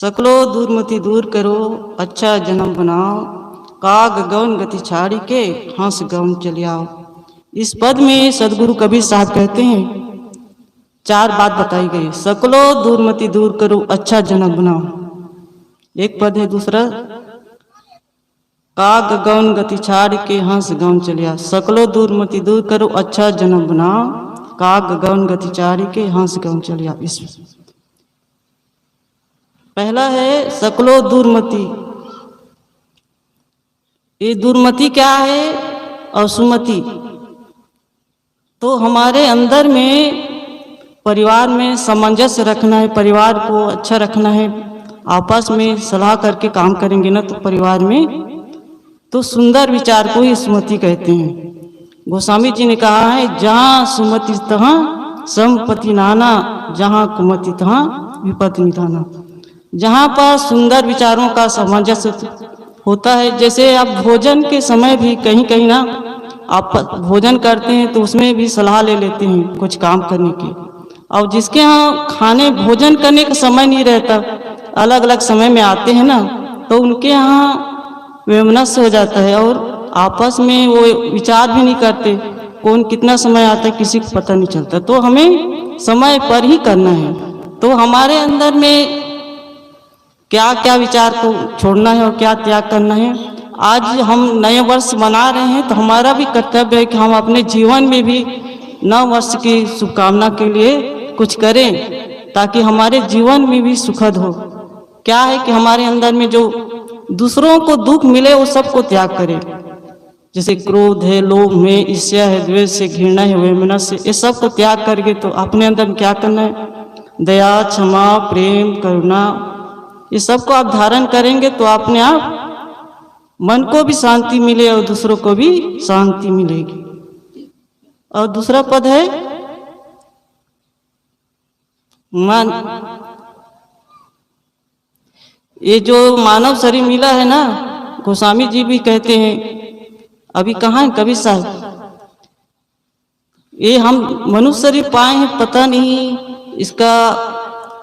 सकलो दूरमति दूर करो, अच्छा जन्म बनाओ। काग गौन गति छाड़ी के, हंस गौन चले आओ। इस पद में सदगुरु कबीर साहब कहते हैं, चार बात बताई गई। सकलो दूरमति दूर करो, अच्छा जन्म बनाओ, एक पद है। दूसरा, काग गौन गति छाड़ के, हंस गौन चले आओ। सकलो दूरमति दूर करो, अच्छा जन्म बनाओ। काग गौन गति छाड़ के, हंस गौन चले आओ। इस पहला है सकलो दूरमति। ये दूरमति क्या है और सुमति, तो हमारे अंदर में परिवार में सामंजस्य रखना है, परिवार को अच्छा रखना है। आपस में सलाह करके काम करेंगे ना तो परिवार में तो सुंदर विचार को ही सुमति कहते हैं। गोस्वामी जी ने कहा है, जहाँ सुमति तहाँ संपत्ति नाना, जहाँ कुमति तहाँ विपत्ति निधाना। जहाँ पर सुंदर विचारों का सामंजस्य होता है, जैसे आप भोजन के समय भी कहीं कहीं ना आप भोजन करते हैं तो उसमें भी सलाह ले लेते हैं कुछ काम करने की। और जिसके यहाँ खाने भोजन करने का समय नहीं रहता, अलग अलग समय में आते हैं ना, तो उनके यहाँ वैमनस्य हो जाता है और आपस में वो विचार भी नहीं करते, कौन कितना समय आता है किसी को पता नहीं चलता। तो हमें समय पर ही करना है। तो हमारे अंदर में क्या क्या विचार को छोड़ना है और क्या त्याग करना है। आज हम नए वर्ष मना रहे हैं तो हमारा भी कर्तव्य है कि हम अपने जीवन में भी नव वर्ष की शुभकामना के लिए कुछ करें, ताकि हमारे जीवन में भी सुखद हो। क्या है कि हमारे अंदर में जो दूसरों को दुख मिले वो सबको त्याग करें। जैसे क्रोध है, लोभ है, ईर्ष्या है, द्वेष है, घृणा है, वैमनस्य, ये सब को त्याग करके तो अपने अंदर में क्या करना है, दया, क्षमा, प्रेम, करुणा, ये सब को आप धारण करेंगे तो अपने आप मन को भी शांति मिले और दूसरों को भी शांति मिलेगी। और दूसरा पद है मन। ये जो मानव शरीर मिला है ना, गोस्वामी जी भी कहते हैं, अभी कहाँ है कबीर साहब, ये हम मनुष्य शरीर पाए हैं, पता नहीं इसका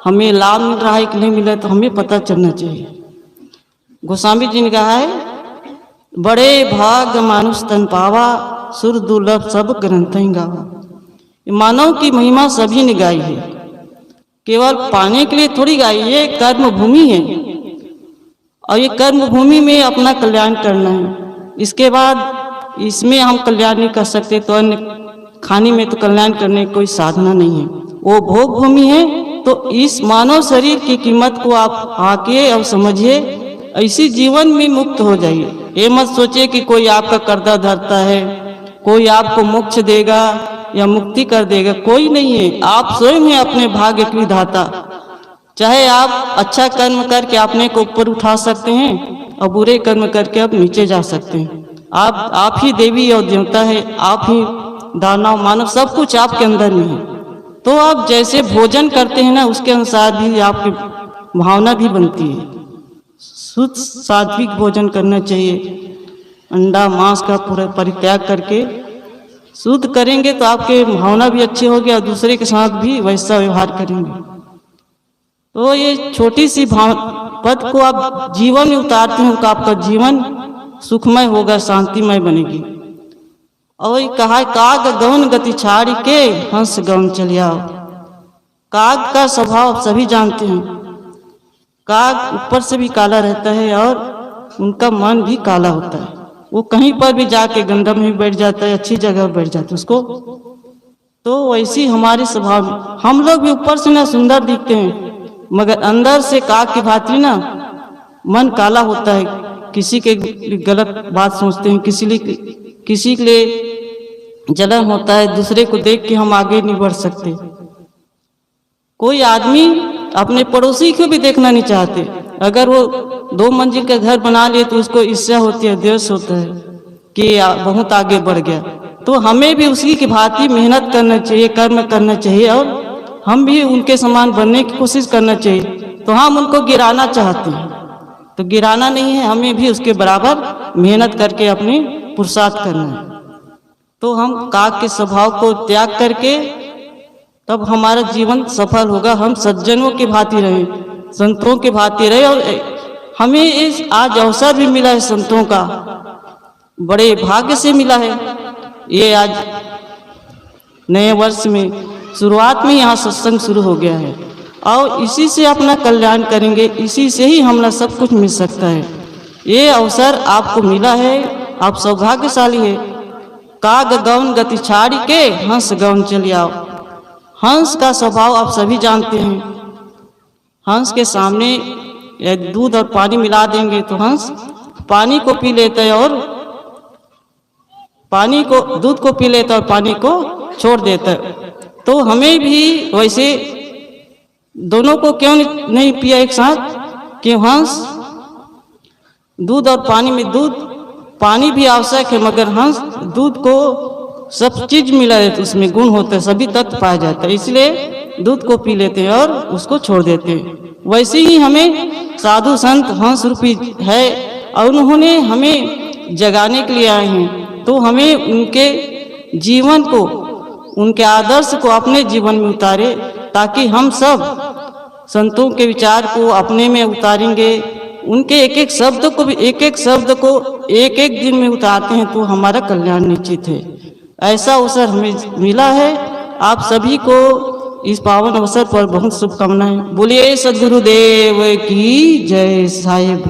हमें लाभ मिल रहा है कि नहीं मिला, तो हमें पता चलना चाहिए। गोस्वामी जी ने कहा है, बड़े भाग मानुष तन पावा, सुर दुर्लभ सब ग्रंथ गावा। मानव की महिमा सभी ने गाई है, केवल पाने के लिए थोड़ी गाई, ये कर्म भूमि है और ये कर्म भूमि में अपना कल्याण करना है। इसके बाद इसमें हम कल्याण नहीं कर सकते तो अन्य खाने में तो कल्याण करने की कोई साधना नहीं है, वो भोग भूमि है। तो इस मानव शरीर की कीमत को आप आके और समझिए, ऐसी जीवन में मुक्त हो जाइए। ये मत सोचिए कि कोई आपका कर्जा धरता है, कोई आपको मोक्ष देगा या मुक्ति कर देगा, कोई नहीं है। आप स्वयं हैं अपने भाग्य की विधाता। चाहे आप अच्छा कर्म करके अपने को ऊपर उठा सकते हैं और बुरे कर्म करके आप नीचे जा सकते हैं। आप ही देवी और देवता है, आप ही दानव मानव, सब कुछ आपके अंदर में है। तो आप जैसे भोजन करते हैं ना, उसके अनुसार भी आपकी भावना भी बनती है। शुद्ध सात्विक भोजन करना चाहिए, अंडा मांस का पूरा परित्याग करके शुद्ध करेंगे तो आपके भावना भी अच्छी होगी और दूसरे के साथ भी वैसा व्यवहार करेंगे। तो ये छोटी सी पद को आप जीवन में उतारते हैं तो आपका जीवन सुखमय होगा, शांतिमय बनेगी। और कहा, काग गौन गति छाड़ी के, हंस गौन चले आओ। काग का स्वभाव सभी जानते हैं, काग ऊपर से भी काला रहता है और उनका मन भी काला होता है। वो कहीं पर भी जाके गंडम में बैठ जाता है, अच्छी जगह बैठ जाता है उसको। तो वैसी हमारे स्वभाव, हम लोग भी ऊपर से ना सुंदर दिखते हैं मगर अंदर से काग की भांति ना मन काला होता है। किसी के गलत बात सोचते हैं, किसी के लिए जलन होता है, दूसरे को देख के हम आगे नहीं बढ़ सकते। कोई आदमी अपने पड़ोसी को भी देखना नहीं चाहते। अगर वो 2 मंजिल का घर बना ले तो उसको ईर्ष्या होती है, द्वेष होता है कि बहुत आगे बढ़ गया। तो हमें भी उसी की भांति मेहनत करना चाहिए, कर्म करना चाहिए और हम भी उनके समान बनने की कोशिश करना चाहिए। तो हम उनको गिराना चाहते हैं तो गिराना नहीं है, हमें भी उसके बराबर मेहनत करके अपनी पुरुषार्थ करना है। तो हम काग के स्वभाव को त्याग करके तब हमारा जीवन सफल होगा। हम सज्जनों की भांति रहें, संतों के भांति रहे। और हमें इस आज अवसर भी मिला है संतों का, बड़े भाग्य से मिला है। ये आज नए वर्ष में शुरुआत में यहाँ सत्संग शुरू हो गया है और इसी से अपना कल्याण करेंगे, इसी से ही हमें सब कुछ मिल सकता है। ये अवसर आपको मिला है, आप सौभाग्यशाली है। काग गौन गति छाड़ी के हंस गौन चली आओ। हंस का स्वभाव आप सभी जानते हैं। हंस के सामने दूध और पानी मिला देंगे तो हंस पानी को पी लेता है और पानी को दूध को पी लेता है और पानी को छोड़ देता है। तो हमें भी वैसे दोनों को क्यों नहीं पिया एक साथ, कि हंस दूध और पानी में दूध पानी भी आवश्यक है, मगर हंस दूध को सब चीज मिला है तो उसमें गुण होता है, सभी तत्व पाया जाता है, इसलिए दूध को पी लेते हैं और उसको छोड़ देते हैं। वैसे ही हमें साधु संत हंस रूपी है और उन्होंने हमें जगाने के लिए आए हैं, तो हमें उनके जीवन को, उनके आदर्श को अपने जीवन में उतारे, ताकि हम सब संतों के विचार को अपने में उतारेंगे। उनके एक एक शब्द को भी, एक एक शब्द को एक एक दिन में उतारते हैं तो हमारा कल्याण निश्चित है। ऐसा अवसर हमें मिला है। आप सभी को इस पावन अवसर पर बहुत शुभकामनाएं। बोलिए सद्गुरुदेव की जय। साहेब